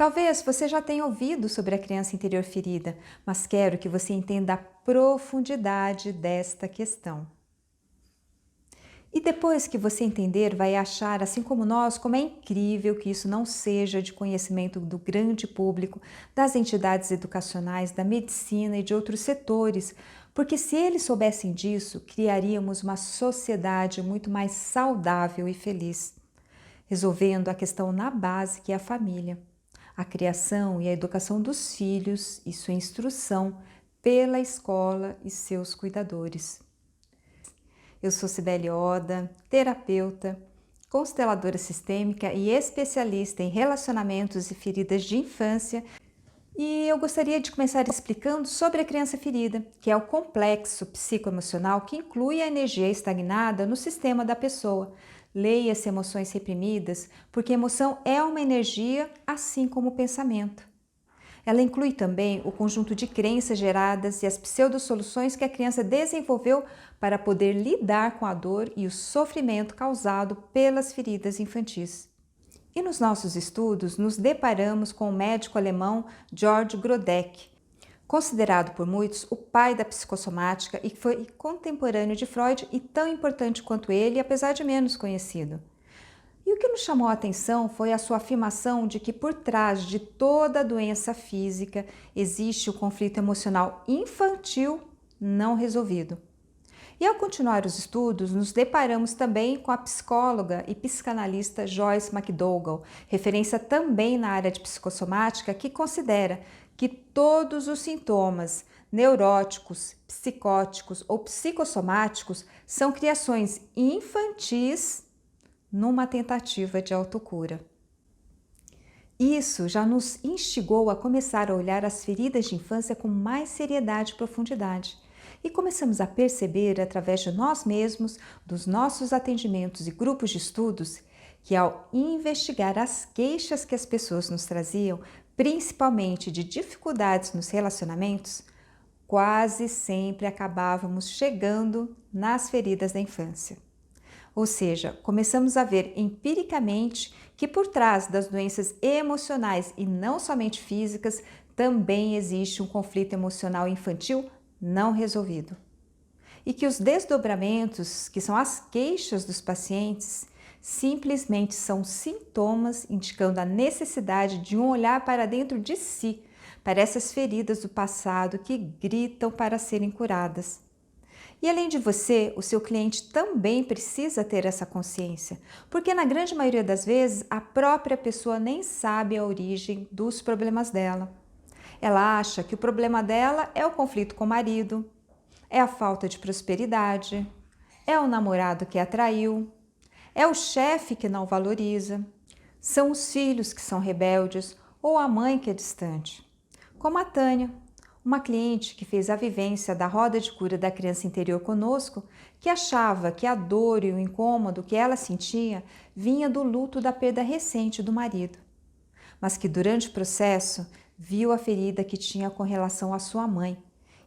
Talvez você já tenha ouvido sobre a criança interior ferida, mas quero que você entenda a profundidade desta questão. E depois que você entender, vai achar, assim como nós, como é incrível que isso não seja de conhecimento do grande público, das entidades educacionais, da medicina e de outros setores, porque se eles soubessem disso, criaríamos uma sociedade muito mais saudável e feliz, resolvendo a questão na base, que é a família, a criação e a educação dos filhos e sua instrução pela escola e seus cuidadores. Eu sou Cibele Oda, terapeuta, consteladora sistêmica e especialista em relacionamentos e feridas de infância, e eu gostaria de começar explicando sobre a criança ferida, que é o complexo psicoemocional que inclui a energia estagnada no sistema da pessoa. Leia-se emoções reprimidas, porque emoção é uma energia, assim como o pensamento. Ela inclui também o conjunto de crenças geradas e as pseudo-soluções que a criança desenvolveu para poder lidar com a dor e o sofrimento causado pelas feridas infantis. E nos nossos estudos, nos deparamos com o médico alemão George Grodeck, considerado por muitos o pai da psicossomática e que foi contemporâneo de Freud e tão importante quanto ele, apesar de menos conhecido. E o que nos chamou a atenção foi a sua afirmação de que por trás de toda doença física existe o conflito emocional infantil não resolvido. E ao continuar os estudos, nos deparamos também com a psicóloga e psicanalista Joyce McDougall, referência também na área de psicossomática, que considera que todos os sintomas neuróticos, psicóticos ou psicossomáticos são criações infantis numa tentativa de autocura. Isso já nos instigou a começar a olhar as feridas de infância com mais seriedade e profundidade. E começamos a perceber, através de nós mesmos, dos nossos atendimentos e grupos de estudos, que ao investigar as queixas que as pessoas nos traziam, principalmente de dificuldades nos relacionamentos, quase sempre acabávamos chegando nas feridas da infância. Ou seja, começamos a ver empiricamente que por trás das doenças emocionais e não somente físicas, também existe um conflito emocional infantil não resolvido. E que os desdobramentos, que são as queixas dos pacientes, simplesmente são sintomas indicando a necessidade de um olhar para dentro de si, para essas feridas do passado que gritam para serem curadas. E além de você, o seu cliente também precisa ter essa consciência, porque na grande maioria das vezes a própria pessoa nem sabe a origem dos problemas dela. Ela acha que o problema dela é o conflito com o marido, é a falta de prosperidade, é o namorado que a traiu, é o chefe que não valoriza, são os filhos que são rebeldes ou a mãe que é distante. Como a Tânia, uma cliente que fez a vivência da roda de cura da criança interior conosco, que achava que a dor e o incômodo que ela sentia vinha do luto da perda recente do marido, mas que durante o processo viu a ferida que tinha com relação à sua mãe,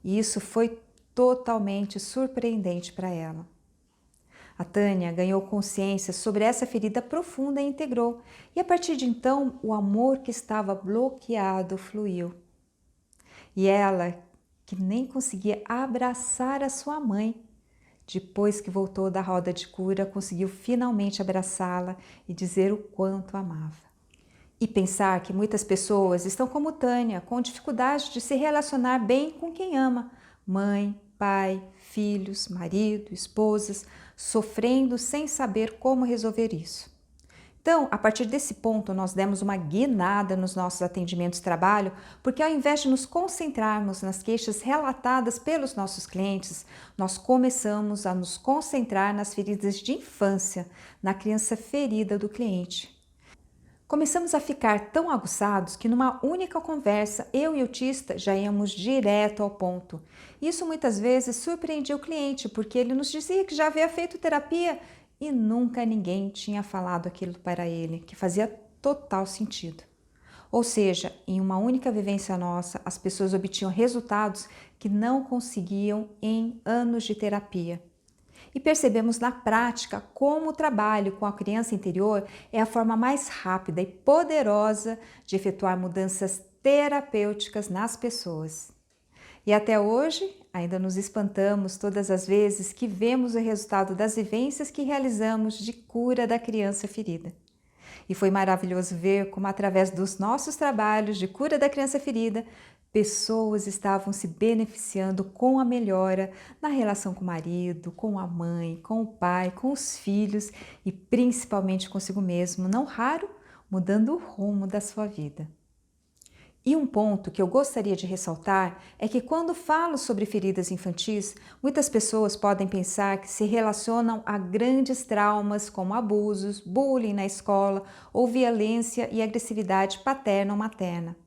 e isso foi totalmente surpreendente para ela. A Tânia ganhou consciência sobre essa ferida profunda e integrou, e a partir de então o amor que estava bloqueado fluiu. E ela, que nem conseguia abraçar a sua mãe, depois que voltou da roda de cura, conseguiu finalmente abraçá-la e dizer o quanto amava. E pensar que muitas pessoas estão como Tânia, com dificuldade de se relacionar bem com quem ama, mãe, pai, filhos, marido, esposas, sofrendo sem saber como resolver isso. Então, a partir desse ponto, nós demos uma guinada nos nossos atendimentos de trabalho, porque ao invés de nos concentrarmos nas queixas relatadas pelos nossos clientes, nós começamos a nos concentrar nas feridas de infância, na criança ferida do cliente. Começamos a ficar tão aguçados que numa única conversa, eu e o autista já íamos direto ao ponto. Isso muitas vezes surpreendia o cliente, porque ele nos dizia que já havia feito terapia e nunca ninguém tinha falado aquilo para ele, que fazia total sentido. Ou seja, em uma única vivência nossa, as pessoas obtinham resultados que não conseguiam em anos de terapia. E percebemos na prática como o trabalho com a criança interior é a forma mais rápida e poderosa de efetuar mudanças terapêuticas nas pessoas. E até hoje, ainda nos espantamos todas as vezes que vemos o resultado das vivências que realizamos de cura da criança ferida. E foi maravilhoso ver como, através dos nossos trabalhos de cura da criança ferida, pessoas estavam se beneficiando com a melhora na relação com o marido, com a mãe, com o pai, com os filhos e principalmente consigo mesmo, não raro, mudando o rumo da sua vida. E um ponto que eu gostaria de ressaltar é que quando falo sobre feridas infantis, muitas pessoas podem pensar que se relacionam a grandes traumas como abusos, bullying na escola ou violência e agressividade paterna ou materna.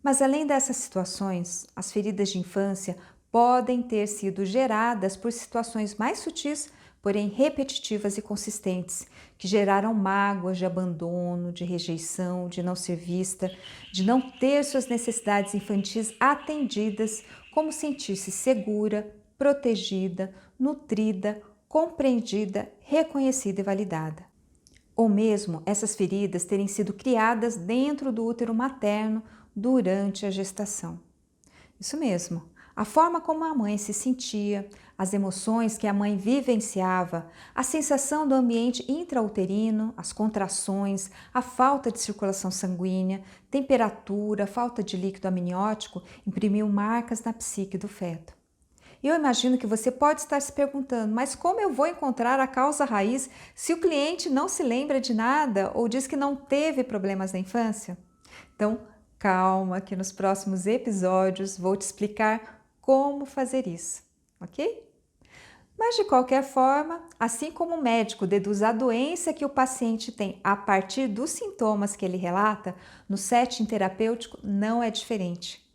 Mas além dessas situações, as feridas de infância podem ter sido geradas por situações mais sutis, porém repetitivas e consistentes, que geraram mágoas de abandono, de rejeição, de não ser vista, de não ter suas necessidades infantis atendidas, como sentir-se segura, protegida, nutrida, compreendida, reconhecida e validada. Ou mesmo essas feridas terem sido criadas dentro do útero materno durante a gestação. Isso mesmo, a forma como a mãe se sentia, as emoções que a mãe vivenciava, a sensação do ambiente intrauterino, as contrações, a falta de circulação sanguínea, temperatura, falta de líquido amniótico imprimiu marcas na psique do feto. Eu imagino que você pode estar se perguntando, mas como eu vou encontrar a causa raiz se o cliente não se lembra de nada ou diz que não teve problemas na infância? Então, calma, que nos próximos episódios vou te explicar como fazer isso, ok? Mas de qualquer forma, assim como o médico deduz a doença que o paciente tem a partir dos sintomas que ele relata, no setting terapêutico não é diferente.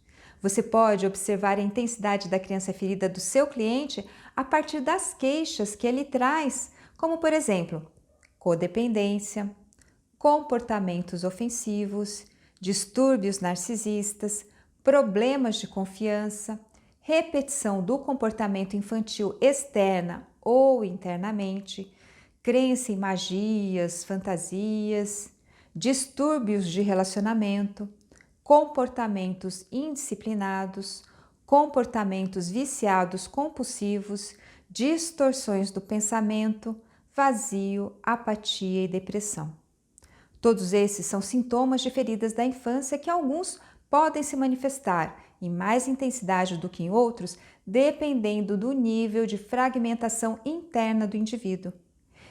Você pode observar a intensidade da criança ferida do seu cliente a partir das queixas que ele traz, como por exemplo, codependência, comportamentos ofensivos, distúrbios narcisistas, problemas de confiança, repetição do comportamento infantil externa ou internamente, crença em magias, fantasias, distúrbios de relacionamento, comportamentos indisciplinados, comportamentos viciados compulsivos, distorções do pensamento, vazio, apatia e depressão. Todos esses são sintomas de feridas da infância que alguns podem se manifestar em mais intensidade do que em outros, dependendo do nível de fragmentação interna do indivíduo.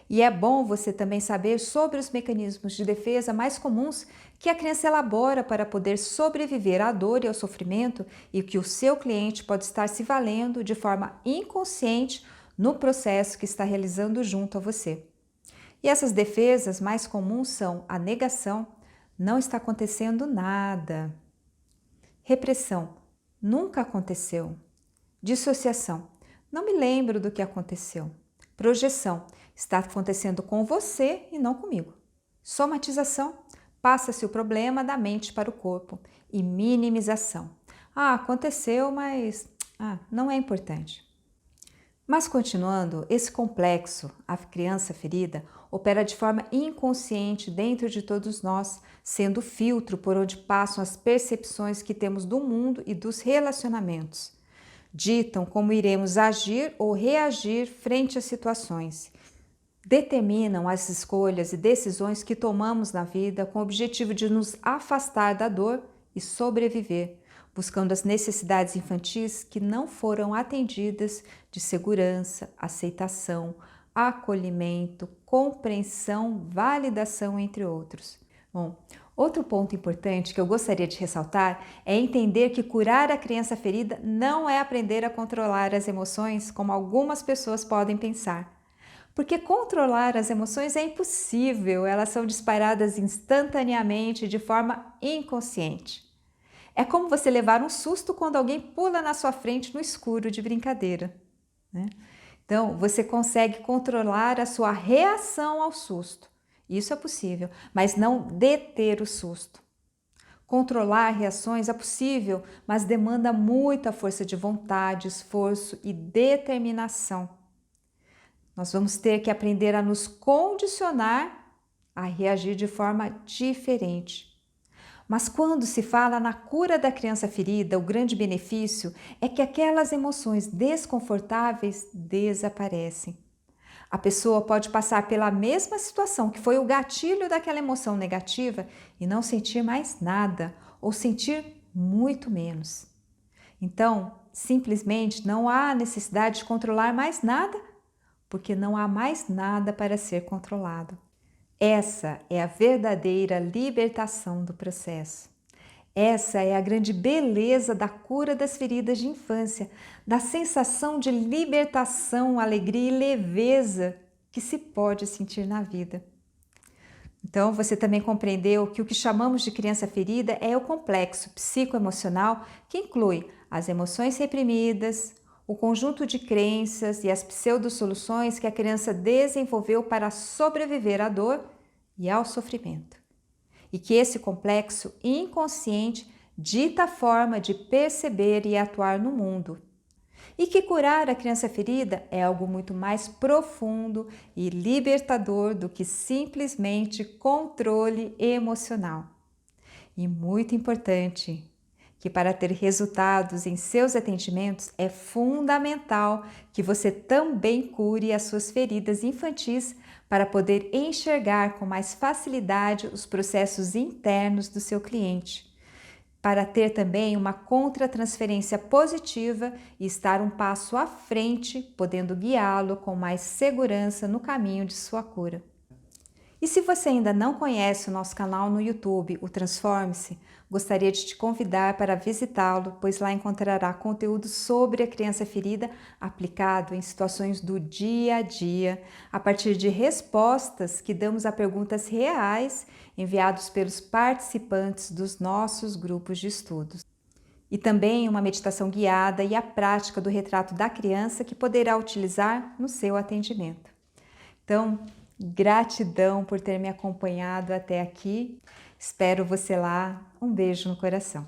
E é bom você também saber sobre os mecanismos de defesa mais comuns que a criança elabora para poder sobreviver à dor e ao sofrimento e que o seu cliente pode estar se valendo de forma inconsciente no processo que está realizando junto a você. E essas defesas mais comuns são a negação, não está acontecendo nada. Repressão, nunca aconteceu. Dissociação, não me lembro do que aconteceu. Projeção, está acontecendo com você e não comigo. Somatização, passa-se o problema da mente para o corpo. E minimização, aconteceu, mas não é importante. Mas continuando, esse complexo, a criança ferida, opera de forma inconsciente dentro de todos nós, sendo o filtro por onde passam as percepções que temos do mundo e dos relacionamentos. Ditam como iremos agir ou reagir frente às situações. Determinam as escolhas e decisões que tomamos na vida com o objetivo de nos afastar da dor e sobreviver, buscando as necessidades infantis que não foram atendidas de segurança, aceitação, acolhimento, compreensão, validação, entre outros. Bom, outro ponto importante que eu gostaria de ressaltar é entender que curar a criança ferida não é aprender a controlar as emoções, como algumas pessoas podem pensar. Porque controlar as emoções é impossível, elas são disparadas instantaneamente de forma inconsciente. É como você levar um susto quando alguém pula na sua frente no escuro de brincadeira, né? Então, você consegue controlar a sua reação ao susto. Isso é possível, mas não deter o susto. Controlar reações é possível, mas demanda muita força de vontade, esforço e determinação. Nós vamos ter que aprender a nos condicionar a reagir de forma diferente. Mas quando se fala na cura da criança ferida, o grande benefício é que aquelas emoções desconfortáveis desaparecem. A pessoa pode passar pela mesma situação que foi o gatilho daquela emoção negativa e não sentir mais nada ou sentir muito menos. Então, simplesmente não há necessidade de controlar mais nada, porque não há mais nada para ser controlado. Essa é a verdadeira libertação do processo. Essa é a grande beleza da cura das feridas de infância, da sensação de libertação, alegria e leveza que se pode sentir na vida. Então, você também compreendeu que o que chamamos de criança ferida é o complexo psicoemocional que inclui as emoções reprimidas, o conjunto de crenças e as pseudo-soluções que a criança desenvolveu para sobreviver à dor e ao sofrimento. E que esse complexo inconsciente dita a forma de perceber e atuar no mundo. E que curar a criança ferida é algo muito mais profundo e libertador do que simplesmente controle emocional. E muito importante, que para ter resultados em seus atendimentos é fundamental que você também cure as suas feridas infantis para poder enxergar com mais facilidade os processos internos do seu cliente, para ter também uma contratransferência positiva e estar um passo à frente, podendo guiá-lo com mais segurança no caminho de sua cura. E se você ainda não conhece o nosso canal no YouTube, o Transforme-se, gostaria de te convidar para visitá-lo, pois lá encontrará conteúdo sobre a criança ferida aplicado em situações do dia a dia, a partir de respostas que damos a perguntas reais enviados pelos participantes dos nossos grupos de estudos. E também uma meditação guiada e a prática do retrato da criança que poderá utilizar no seu atendimento. Então, gratidão por ter me acompanhado até aqui. Espero você lá. Um beijo no coração.